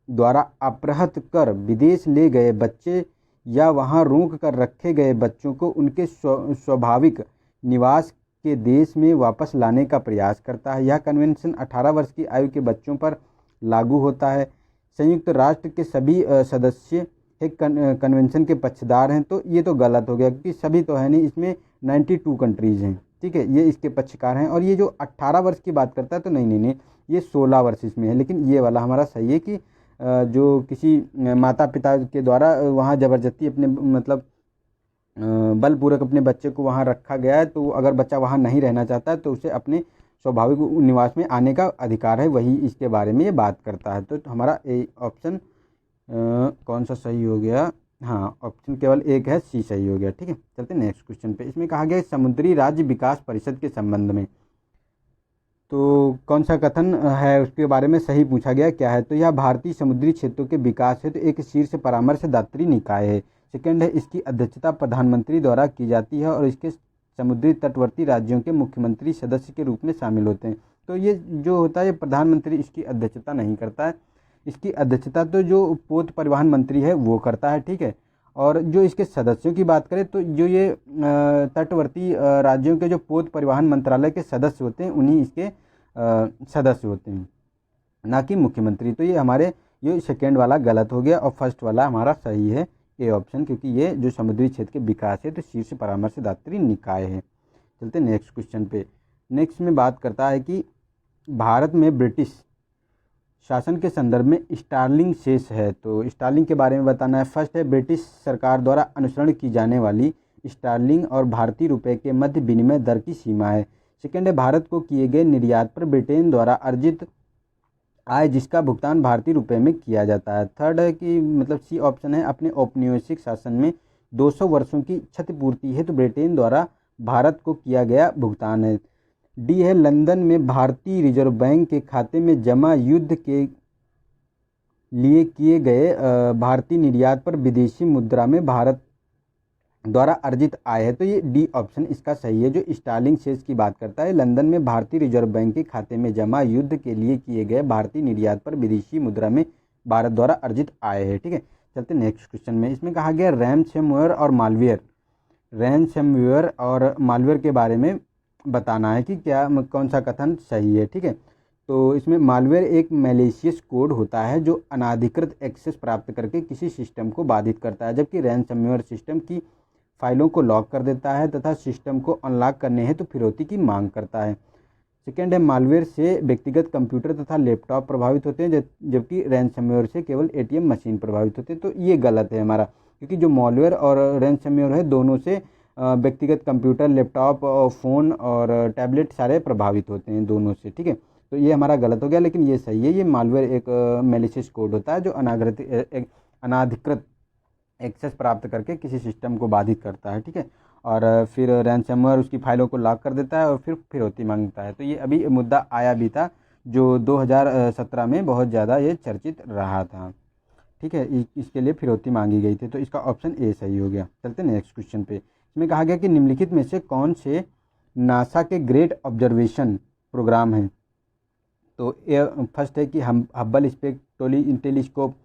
द्वारा अपहृत कर विदेश ले गए बच्चे या वहां रोक कर रखे गए बच्चों को उनके स्वाभाविक निवास के देश में वापस लाने का प्रयास करता है। यह कन्वेंशन 18 वर्ष की आयु के बच्चों पर लागू होता है। संयुक्त राष्ट्र के सभी सदस्य एक कन्वेंशन के पक्षधार हैं। तो ये तो गलत हो गया, क्योंकि सभी तो है नहीं, इसमें 92 कंट्रीज़ हैं। ठीक है, ये इसके पक्षकार हैं। और ये जो 18 वर्ष की बात करता है तो नहीं, ये 16 वर्ष इसमें है। लेकिन ये वाला हमारा सही है कि जो किसी माता पिता के द्वारा वहाँ ज़बरदस्ती अपने मतलब बलपूर्वक अपने बच्चे को वहाँ रखा गया है, तो अगर बच्चा वहाँ नहीं रहना चाहता है तो उसे अपने स्वाभाविक निवास में आने का अधिकार है, वही इसके बारे में ये बात करता है। तो हमारा ए ऑप्शन कौन सा सही हो गया? हाँ, ऑप्शन केवल एक है, सी सही हो गया। ठीक है, चलते नेक्स्ट क्वेश्चन पे। इसमें कहा गया है समुद्री राज्य विकास परिषद के संबंध में तो कौन सा कथन है उसके बारे में सही पूछा गया क्या है। तो यह भारतीय समुद्री क्षेत्रों के विकास हेतु एक शीर्ष परामर्शदात्री निकाय है। सेकंड है, इसकी अध्यक्षता प्रधानमंत्री द्वारा की जाती है और इसके समुद्री तटवर्ती राज्यों के मुख्यमंत्री सदस्य के रूप में शामिल होते हैं। तो ये जो होता है ये प्रधानमंत्री इसकी अध्यक्षता नहीं करता है, इसकी अध्यक्षता तो जो पोत परिवहन मंत्री है वो करता है। ठीक है, और जो इसके सदस्यों की बात करें तो जो ये तटवर्ती राज्यों के जो पोत परिवहन मंत्रालय के सदस्य होते हैं उन्हीं इसके सदस्य होते हैं, ना कि मुख्यमंत्री। तो ये हमारे ये सेकेंड वाला गलत हो गया और फर्स्ट वाला हमारा सही है, ए ऑप्शन, क्योंकि ये जो समुद्री क्षेत्र के विकास है तो शीर्ष परामर्शदात्री निकाय है। चलते नेक्स्ट क्वेश्चन पे। नेक्स्ट में बात करता है कि भारत में ब्रिटिश शासन के संदर्भ में स्टार्लिंग शेष है। तो स्टार्लिंग के बारे में बताना है। फर्स्ट है, ब्रिटिश सरकार द्वारा अनुसरण की जाने वाली स्टार्लिंग और भारतीय रुपये के मध्य विनिमय दर की सीमा है। सेकेंड है, भारत को किए गए निर्यात पर ब्रिटेन द्वारा अर्जित आय जिसका भुगतान भारतीय रुपये में किया जाता है। थर्ड है कि मतलब सी ऑप्शन है, अपने औपनिवेशिक शासन में 200 वर्षों की क्षतिपूर्ति है तो ब्रिटेन द्वारा भारत को किया गया भुगतान है। डी है, लंदन में भारतीय रिजर्व बैंक के खाते में जमा युद्ध के लिए किए गए भारतीय निर्यात पर विदेशी मुद्रा में भारत द्वारा अर्जित आय है। तो ये डी ऑप्शन इसका सही है, जो स्टार्लिंग शेष की बात करता है। लंदन में भारतीय रिजर्व बैंक के खाते में जमा युद्ध के लिए किए गए भारतीय निर्यात पर विदेशी मुद्रा में भारत द्वारा अर्जित आय है। ठीक है, चलते नेक्स्ट क्वेश्चन में। इसमें कहा गया रैनसमवेयर और मालवेयर, रैनसमवेयर और मालवेयर के बारे में बताना है कि क्या कौन सा कथन सही है। ठीक है, तो इसमें मालवेयर एक मैलिशियस कोड होता है जो अनाधिकृत एक्सेस प्राप्त करके किसी सिस्टम को बाधित करता है, जबकि रैनसमवेयर सिस्टम की फाइलों को लॉक कर देता है तथा सिस्टम को अनलॉक करने हेतु फिरौती की मांग करता है। सेकेंड है, मालवेयर से व्यक्तिगत कंप्यूटर तथा लैपटॉप प्रभावित होते हैं, जबकि रैनसमवेयर से केवल एटीएम मशीन प्रभावित होते हैं। तो ये गलत है हमारा, क्योंकि जो मालवेयर और रैनसमवेयर है दोनों से व्यक्तिगत कंप्यूटर, लैपटॉप और फ़ोन और टैबलेट सारे प्रभावित होते हैं दोनों से। ठीक है, तो ये हमारा गलत हो गया, लेकिन ये सही है। ये मालवेयर एक मैलिशियस कोड होता है जो अनाधिकृत एक्सेस प्राप्त करके किसी सिस्टम को बाधित करता है, ठीक है। और फिर रैंसमवेयर उसकी फाइलों को लॉक कर देता है और फिर फिरौती मांगता है। तो ये अभी मुद्दा आया भी था जो 2017 में बहुत ज़्यादा ये चर्चित रहा था, ठीक है। इसके लिए फिरौती मांगी गई थी, तो इसका ऑप्शन ए सही हो गया। चलते नेक्स्ट क्वेश्चन पे। इसमें कहा गया कि निम्नलिखित में से कौन से नासा के ग्रेट ऑब्जर्वेशन प्रोग्राम हैं। तो ये फर्स्ट है कि हम हब्बल स्पेक्ट्रोली टेलीस्कोप,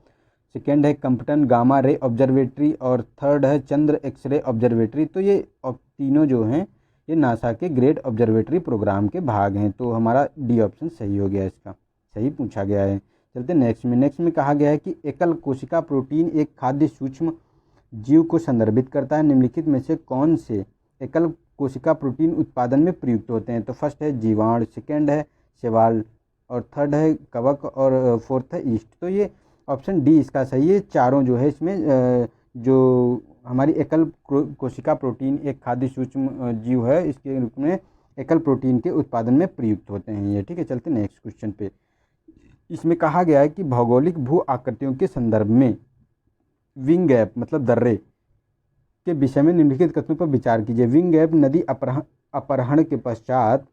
सेकेंड है कंपटन गामा रे ऑब्जर्वेटरी और थर्ड है चंद्र एक्सरे ऑब्जर्वेटरी। तो ये तीनों जो हैं ये नासा के ग्रेट ऑब्जर्वेटरी प्रोग्राम के भाग हैं। तो हमारा डी ऑप्शन सही हो गया, इसका सही पूछा गया है। चलते नेक्स्ट में कहा गया है कि एकल कोशिका प्रोटीन एक खाद्य सूक्ष्म जीव को संदर्भित करता है। निम्नलिखित में से कौन से एकल कोशिका प्रोटीन उत्पादन में प्रयुक्त होते हैं। तो फर्स्ट है जीवाणु, सेकेंड है शैवाल और थर्ड है कवक और फोर्थ है ईस्ट। तो ये ऑप्शन डी इसका सही है। चारों जो है इसमें जो हमारी एकल कोशिका प्रोटीन एक खाद्य सूक्ष्म जीव है, इसके रूप में एकल प्रोटीन के उत्पादन में प्रयुक्त होते हैं ये, ठीक है। चलते नेक्स्ट क्वेश्चन पे। इसमें कहा गया है कि भौगोलिक भू आकृतियों के संदर्भ में विंग गैप मतलब दर्रे के विषय में निम्नलिखित कथनों पर विचार कीजिए। विंग गैप नदी अपहरण के पश्चात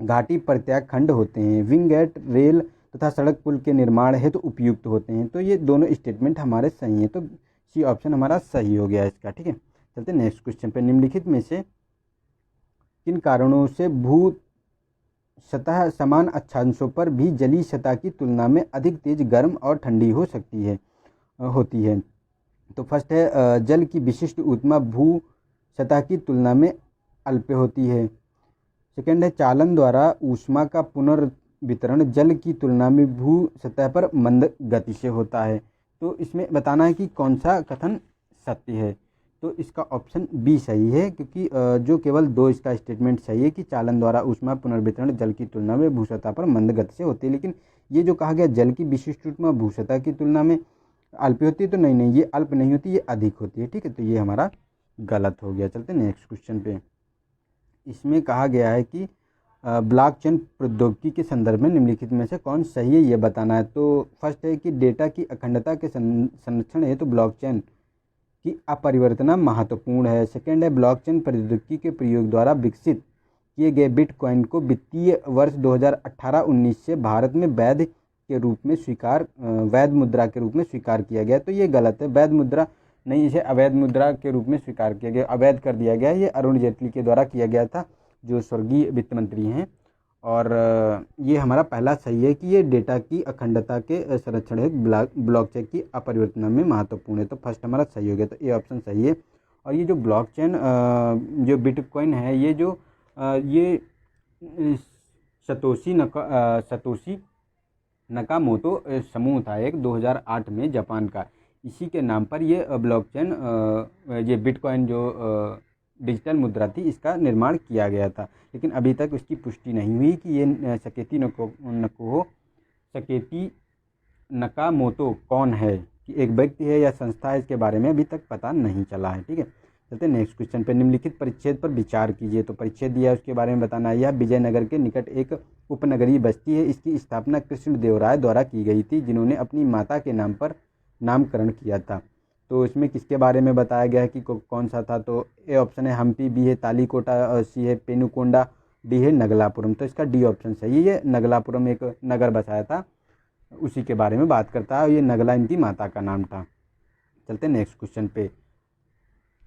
घाटी परित्याग खंड होते हैं। विंग गैप रेल तथा सड़क पुल के निर्माण हेतु उपयुक्त होते हैं। तो ये दोनों स्टेटमेंट हमारे सही हैं, तो सी ऑप्शन हमारा सही हो गया इसका, ठीक है। चलते नेक्स्ट क्वेश्चन पे। निम्नलिखित में से किन कारणों से भू सतह समान अक्षांशों पर भी जलीय सतह की तुलना में अधिक तेज गर्म और ठंडी होती है। तो फर्स्ट है जल की विशिष्ट ऊष्मा भू सतह की तुलना में अल्प होती है। सेकेंड है चालन द्वारा ऊष्मा का पुनर्वितरण जल की तुलना में भू सतह पर मंद गति से होता है। तो इसमें बताना है कि कौन सा कथन सत्य है। तो इसका ऑप्शन बी सही है, क्योंकि जो केवल दो इसका स्टेटमेंट सही है कि चालन द्वारा ऊष्मा पुनर्वितरण जल की तुलना में भू सतह पर मंद गति से होती है। लेकिन ये जो कहा गया जल की विशिष्ट ऊष्मा भू सतह की तुलना में अल्प होती है, तो नहीं ये अल्प नहीं होती, ये अधिक होती है, ठीक है। तो ये हमारा गलत हो गया। चलते नेक्स्ट क्वेश्चन पे। इसमें कहा गया है कि ब्लॉकचेन प्रौद्योगिकी के संदर्भ में निम्नलिखित में से कौन सही है ये बताना है। तो फर्स्ट है कि डेटा की अखंडता के संरक्षण हेतु ब्लॉकचेन की अपरिवर्तना महत्वपूर्ण है। सेकेंड है ब्लॉकचेन प्रौद्योगिकी के प्रयोग द्वारा विकसित किए गए बिटकॉइन को वित्तीय वर्ष 2018-19 से भारत में वैध मुद्रा के रूप में स्वीकार किया गया। तो ये गलत है, वैध मुद्रा नहीं, इसे अवैध मुद्रा के रूप में स्वीकार किया गया, अवैध कर दिया गया। ये अरुण जेटली के द्वारा किया गया था, जो स्वर्गीय वित्त मंत्री हैं। और ये हमारा पहला सही है कि ये डेटा की अखंडता के संरक्षण है, ब्लॉकचेन की अपरिवर्तना में महत्वपूर्ण है। तो फर्स्ट हमारा सही हो गया, तो ये ऑप्शन सही है। और ये जो ब्लॉकचेन जो बिटकॉइन है, ये सतोशी नकामोटो समूह था एक 2008 में जापान का, इसी के नाम पर ये ब्लॉकचेन ये बिटकॉइन जो डिजिटल मुद्रा थी इसका निर्माण किया गया था। लेकिन अभी तक उसकी पुष्टि नहीं हुई कि ये सकेती नकामोटो कौन है, कि एक व्यक्ति है या संस्था है, इसके बारे में अभी तक पता नहीं चला है, ठीक है। चलते नेक्स्ट क्वेश्चन पे। निम्नलिखित परिच्छेद पर विचार कीजिए। तो परिच्छेद दिया है, उसके बारे में बताना है। यह विजयनगर के निकट एक उपनगरीय बस्ती है। इसकी स्थापना कृष्णदेवराय द्वारा की गई थी, जिन्होंने अपनी माता के नाम पर नामकरण किया था। तो इसमें किसके बारे में बताया गया है कि कौन सा था। तो ए ऑप्शन है हम्पी, बी है तालीकोटा और सी है पेनुकोंडा, डी है नगलापुरम। तो इसका डी ऑप्शन सही है। नगलापुरम एक नगर बसाया था, उसी के बारे में बात करता है, और ये नगला इनकी माता का नाम था। चलते नेक्स्ट क्वेश्चन पे।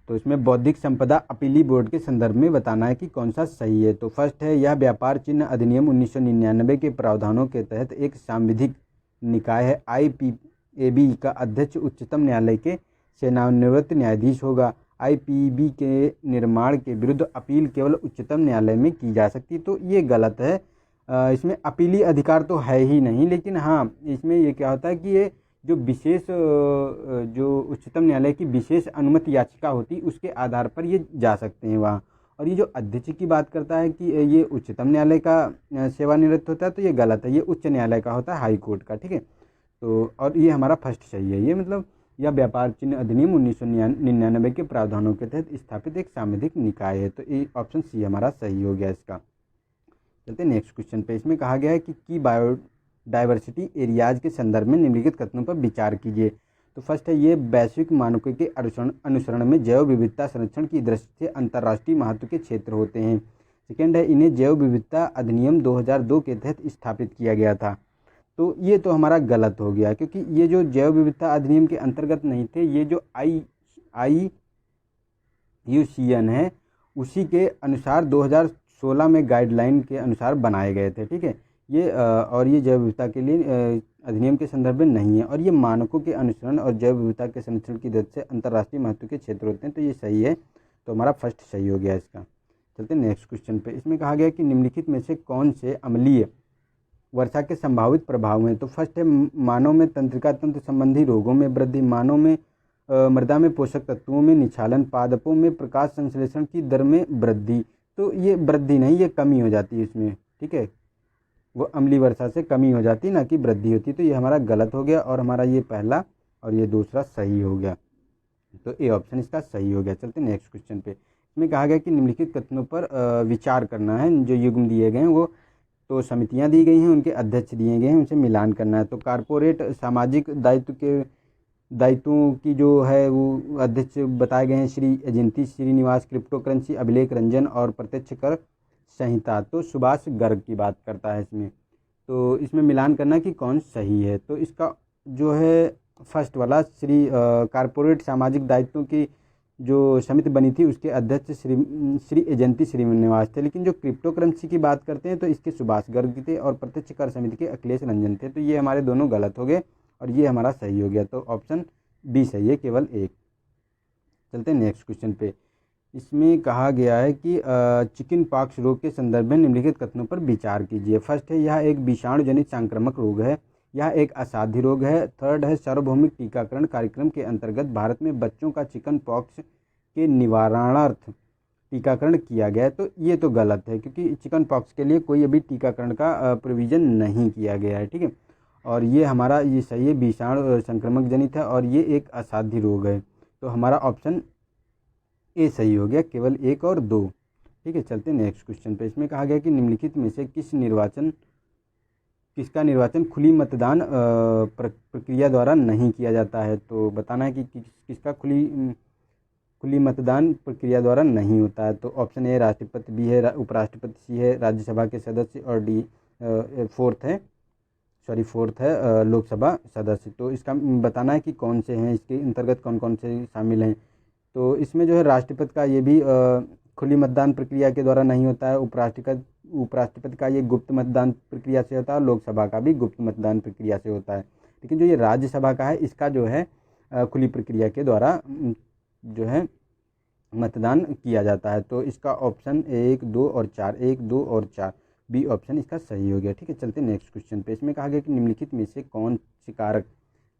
तो इसमें बौद्धिक संपदा अपीली बोर्ड के संदर्भ में बताना है कि कौन सा सही है। तो फर्स्ट है यह व्यापार चिन्ह अधिनियम 1999 के प्रावधानों के तहत एक सांविधिक निकाय है। IPAB का अध्यक्ष उच्चतम न्यायालय के सेवानिवृत्त न्यायाधीश होगा। IPAB के निर्माण के विरुद्ध अपील केवल उच्चतम न्यायालय में की जा सकती। तो ये गलत है, इसमें अपीली अधिकार तो है ही नहीं। लेकिन हाँ, इसमें ये क्या होता है कि ये जो विशेष जो उच्चतम न्यायालय की विशेष अनुमति याचिका होती है उसके आधार पर ये जा सकते हैं वहाँ। और ये जो अध्यक्ष की बात करता है कि ये उच्चतम न्यायालय का सेवानिवृत्त होता है, तो ये गलत है, ये उच्च न्यायालय का होता है, हाई कोर्ट का, ठीक है। तो और ये हमारा फर्स्ट सही है। ये मतलब यह व्यापार चिन्ह अधिनियम 1999 के प्रावधानों के तहत स्थापित एक सांविधिक निकाय है। तो ये ऑप्शन सी हमारा सही हो गया इसका। चलते नेक्स्ट क्वेश्चन पे। इसमें कहा गया है कि की बायोडाइवर्सिटी एरियाज के संदर्भ में निम्नलिखित कथनों पर विचार कीजिए। तो फर्स्ट है, ये वैश्विक मानकों के अनुसरण में जैव विविधता संरक्षण की दृष्टि से अंतर्राष्ट्रीय महत्व के क्षेत्र होते हैं। सेकेंड है, इन्हें जैव विविधता अधिनियम 2002 के तहत स्थापित किया गया था। तो ये तो हमारा गलत हो गया, क्योंकि ये जो जैव विविधता अधिनियम के अंतर्गत नहीं थे, ये जो IUCN है उसी के अनुसार 2016 में गाइडलाइन के अनुसार बनाए गए थे। ठीक है, ये और ये जैव विविधता के लिए अधिनियम के संदर्भ में नहीं है, और ये मानकों के अनुसरण और जैव विविधता के संरक्षण की दृष्टि से अंतर्राष्ट्रीय महत्व के क्षेत्र होते हैं। तो ये सही है, तो हमारा फर्स्ट सही हो गया इसका। चलते नेक्स्ट क्वेश्चन पे। इसमें कहा गया कि निम्नलिखित में से कौन से अम्लीय वर्षा के संभावित प्रभाव हैं। तो फर्स्ट है, मानव में तंत्रिका तंत्र संबंधी रोगों में वृद्धि, मानव में मृदा में पोषक तत्वों में निछालन, पादपों में प्रकाश संश्लेषण की दर में वृद्धि। तो ये वृद्धि नहीं, ये कमी हो जाती है इसमें। ठीक है, वो अम्लीय वर्षा से कमी हो जाती, ना कि वृद्धि होती। तो ये हमारा गलत हो गया, और हमारा ये पहला और ये दूसरा सही हो गया। तो ए ऑप्शन इसका सही हो गया। चलते नेक्स्ट क्वेश्चन पे। इसमें कहा गया कि निम्नलिखित कथनों पर विचार करना है। जो युग्म दिए गए हैं वो तो समितियां दी गई हैं, उनके अध्यक्ष दिए गए हैं, उनसे मिलान करना है। तो कारपोरेट सामाजिक दायित्वों की जो है वो अध्यक्ष बताए गए हैं श्री अजिंती श्रीनिवास, क्रिप्टो करेंसी अभिलेख रंजन और प्रत्यक्ष कर संहिता तो सुभाष गर्ग की बात करता है इसमें। तो इसमें मिलान करना कि कौन सही है। तो इसका जो है फर्स्ट वाला श्री कारपोरेट सामाजिक दायित्वों की जो समिति बनी थी उसके अध्यक्ष श्री अजंती श्रीनिवास थे। लेकिन जो क्रिप्टो करेंसी की बात करते हैं तो इसके सुभाष गर्ग थे, और प्रत्यक्ष कर समिति के अखिलेश रंजन थे। तो ये हमारे दोनों गलत हो गए, और ये हमारा सही हो गया। तो ऑप्शन बी सही है, केवल एक। चलते हैं नेक्स्ट क्वेश्चन पे। इसमें कहा गया है कि चिकन पॉक्स रोग के संदर्भ में निम्नलिखित कथनों पर विचार कीजिए। फर्स्ट है, यह एक विषाणु जनित संक्रामक रोग है, यह एक असाध्य रोग है। थर्ड है, सार्वभौमिक टीकाकरण कार्यक्रम के अंतर्गत भारत में बच्चों का चिकन पॉक्स के निवारणार्थ टीकाकरण किया गया है। तो ये तो गलत है, क्योंकि चिकन पॉक्स के लिए कोई अभी टीकाकरण का प्रोविज़न नहीं किया गया है। ठीक है, और ये हमारा ये सही है, विषाणु संक्रमक जनित है, और ये एक असाध्य रोग है। तो हमारा ऑप्शन ए सही हो गया, केवल एक और दो। ठीक है, चलते हैं नेक्स्ट क्वेश्चन पे। इसमें कहा गया कि निम्नलिखित में से किसका निर्वाचन खुली मतदान प्रक्रिया द्वारा नहीं किया जाता है। तो बताना है कि किसका खुली मतदान प्रक्रिया द्वारा नहीं होता है। तो ऑप्शन ए राष्ट्रपति, बी है उपराष्ट्रपति, सी है राज्यसभा के सदस्य, और डी फोर्थ है लोकसभा सदस्य। तो इसका बताना है कि कौन से हैं, इसके अंतर्गत कौन कौन से शामिल हैं। तो इसमें जो है राष्ट्रपति का ये भी खुली मतदान प्रक्रिया के द्वारा नहीं होता है, उपराष्ट्रपति का ये गुप्त मतदान प्रक्रिया से होता है, लोकसभा का भी गुप्त मतदान प्रक्रिया से होता है। लेकिन जो ये राज्यसभा का है इसका जो है खुली प्रक्रिया के द्वारा जो है मतदान किया जाता है। तो इसका ऑप्शन 1, 2 और 4, 1, 2 और 4 बी ऑप्शन इसका सही हो गया। ठीक है, चलते नेक्स्ट क्वेश्चन पे। इसमें कहा गया कि निम्नलिखित में से कौन से कारक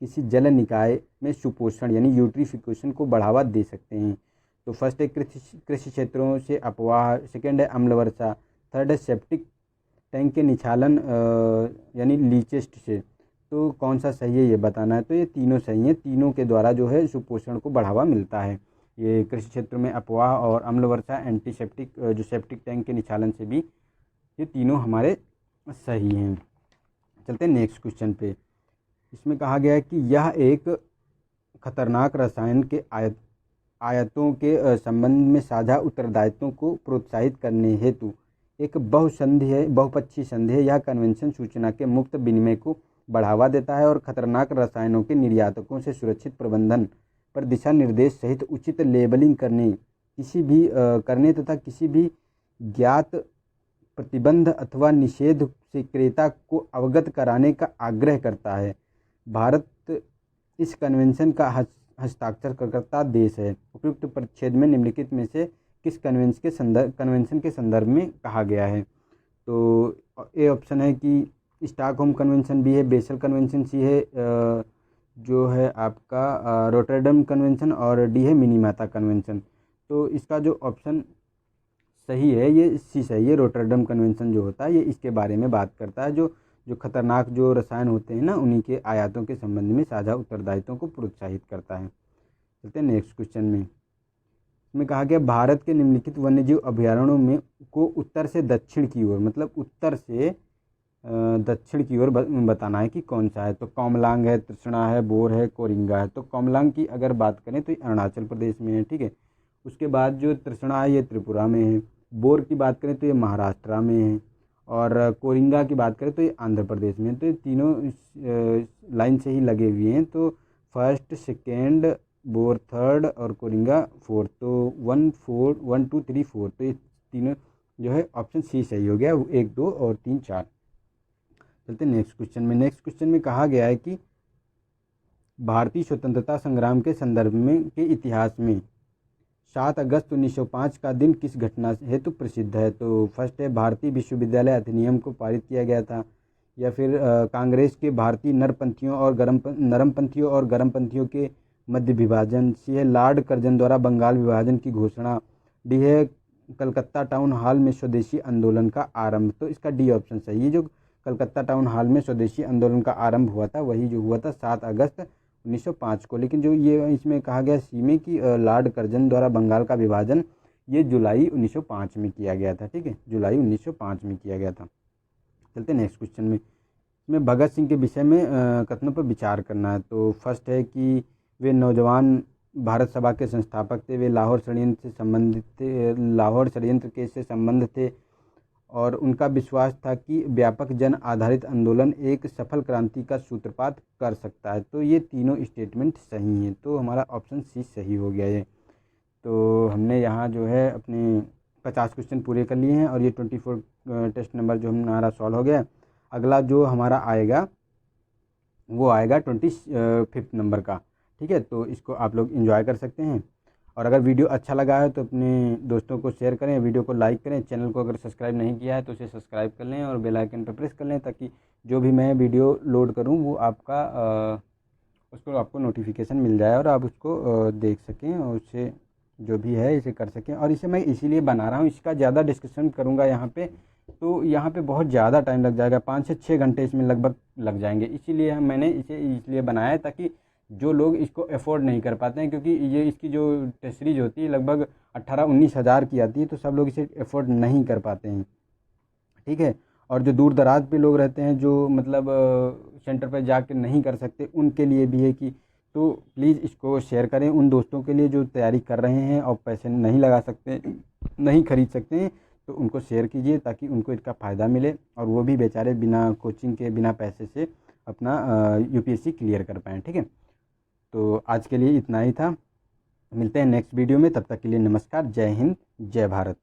किसी जल निकाय में सुपोषण यानी यूट्रिफिकेशन को बढ़ावा दे सकते हैं। तो फर्स्ट है कृषि क्षेत्रों से अपवाह, सेकेंड है अम्ल वर्षा, थर्ड है सेप्टिक टैंक के निछालन यानी लीचेस्ट से। तो कौन सा सही है ये बताना है। तो ये तीनों सही हैं, तीनों के द्वारा जो है सुपोषण को बढ़ावा मिलता है। ये कृषि क्षेत्र में अपवाह और अम्ल वर्षा, एंटीसेप्टिक जो सेप्टिक टैंक के निछालन से भी, ये तीनों हमारे सही हैं। चलते हैं नेक्स्ट क्वेश्चन पे। इसमें कहा गया है कि यह एक खतरनाक रसायन के आयतों के संबंध में साझा उत्तरदायित्वों को प्रोत्साहित करने हेतु एक बहुपक्षीय संधि है। यह कन्वेंशन सूचना के मुक्त विनिमय को बढ़ावा देता है और खतरनाक रसायनों के निर्यातकों से सुरक्षित प्रबंधन पर दिशा निर्देश सहित उचित लेबलिंग करने तथा किसी भी ज्ञात प्रतिबंध अथवा निषेध से क्रेता को अवगत कराने का आग्रह करता है। भारत इस कन्वेंशन का हस्ताक्षरकर्ता देश है। उपयुक्त परिच्छेद में निम्नलिखित में से किस कन्वेंशन के संदर्भ में कहा गया है। तो ए ऑप्शन है कि स्टॉकहोम कन्वेंशन, बी है बेसल कन्वेंशन, सी है जो है आपका रोटरडम कन्वेंशन, और डी है मिनीमाता कन्वेंशन। तो इसका जो ऑप्शन सही है ये सी सही है। रोटरडम कन्वेंशन जो होता है ये इसके बारे में बात करता है, जो खतरनाक जो रसायन होते हैं ना उन्हीं के आयातों के संबंध में साझा उत्तरदायित्वों को प्रोत्साहित करता है। चलते हैं नेक्स्ट क्वेश्चन में। इसमें कहा गया भारत के निम्नलिखित वन्यजीव अभयारण्यों में को उत्तर से दक्षिण की ओर, मतलब उत्तर से दक्षिण की ओर बताना है कि कौन सा है। तो कोमलांग है, तृष्णा है, बोर है, कोरिंगा है। तो कोमलांग की अगर बात करें तो ये अरुणाचल प्रदेश में है, ठीक है। उसके बाद जो तृष्णा है ये त्रिपुरा में है। बोर की बात करें तो ये महाराष्ट्र में है। और कोरिंगा की बात करें तो ये आंध्र प्रदेश में है। तो ये तीनों लाइन से ही लगे हुए हैं। तो फर्स्ट, सेकेंड, बोर थर्ड और कोरिंगा फोर्थ। तो 1 2 3 4, तो ये तीनों जो है ऑप्शन सी सही हो गया। 1 2 और 3 4। चलते नेक्स्ट क्वेश्चन में। नेक्स्ट क्वेश्चन में कहा गया है कि भारतीय स्वतंत्रता संग्राम के संदर्भ में के इतिहास में 7 अगस्त 1905 का दिन किस घटना हेतु प्रसिद्ध है। तो फर्स्ट है भारतीय विश्वविद्यालय अधिनियम को पारित किया गया था, या फिर कांग्रेस के भारतीय नरमपंथियों और गर्मपंथियों के मध्य विभाजन। सी है लॉर्ड कर्जन द्वारा बंगाल विभाजन की घोषणा। डी है कलकत्ता टाउन हॉल में स्वदेशी आंदोलन का आरंभ। तो इसका डी ऑप्शन सही है। जो कलकत्ता टाउन हॉल में स्वदेशी आंदोलन का आरंभ हुआ था वही जो हुआ था 7 अगस्त 1905 को। लेकिन जो ये इसमें कहा गया सी में कि लॉर्ड कर्जन द्वारा बंगाल का विभाजन ये जुलाई 1905 में किया गया था, ठीक है, जुलाई 1905 में किया गया था। चलते नेक्स्ट क्वेश्चन में। इसमें भगत सिंह के विषय में कथनों पर विचार करना है। तो फर्स्ट है कि वे नौजवान भारत सभा के संस्थापक थे, वे लाहौर षड्यंत्र से संबंधित थे, लाहौर षड्यंत्र के से संबंध थे, और उनका विश्वास था कि व्यापक जन आधारित आंदोलन एक सफल क्रांति का सूत्रपात कर सकता है। तो ये तीनों स्टेटमेंट सही हैं। तो हमारा ऑप्शन सी सही हो गया ये। तो हमने यहाँ जो है अपने 50 क्वेश्चन पूरे कर लिए हैं, और ये 24 टेस्ट नंबर जो हमारा सॉल्व हो गया। अगला जो हमारा आएगा वो आएगा 25 नंबर का, ठीक है। तो इसको आप लोग एंजॉय कर सकते हैं। और अगर वीडियो अच्छा लगा है तो अपने दोस्तों को शेयर करें, वीडियो को लाइक करें, चैनल को अगर सब्सक्राइब नहीं किया है तो उसे सब्सक्राइब कर लें और बेल आइकन पर प्रेस कर लें, ताकि जो भी मैं वीडियो लोड करूं वो आपका उसको आपको नोटिफिकेशन मिल जाए और आप उसको देख सकें और उससे जो भी है इसे कर सकें। और इसे मैं इसीलिए बना रहा हूँ, इसका ज़्यादा डिस्कशन करूँगा यहाँ पे तो यहाँ पे बहुत ज़्यादा टाइम लग जाएगा, 5 से 6 घंटे इसमें लगभग लग जाएंगे। इसीलिए मैंने इसे इसलिए बनाया है ताकि जो लोग इसको अफोर्ड नहीं कर पाते हैं, क्योंकि ये इसकी जो टेस्ट सीरीज होती है लगभग 18-19 हज़ार की आती है, तो सब लोग इसे अफोर्ड नहीं कर पाते हैं, ठीक है। और जो दूर दराज पे लोग रहते हैं, जो मतलब सेंटर पर जाके नहीं कर सकते, उनके लिए भी है कि तो प्लीज़ इसको शेयर करें उन दोस्तों के लिए जो तैयारी कर रहे हैं और पैसे नहीं लगा सकते, नहीं खरीद सकते हैं, तो उनको शेयर कीजिए ताकि उनको इसका फ़ायदा मिले और वो भी बेचारे बिना कोचिंग के बिना पैसे से अपना यूपीएससी क्लियर कर पाएँ, ठीक है। तो आज के लिए इतना ही था, मिलते हैं नेक्स्ट वीडियो में, तब तक के लिए नमस्कार, जय हिंद, जय भारत।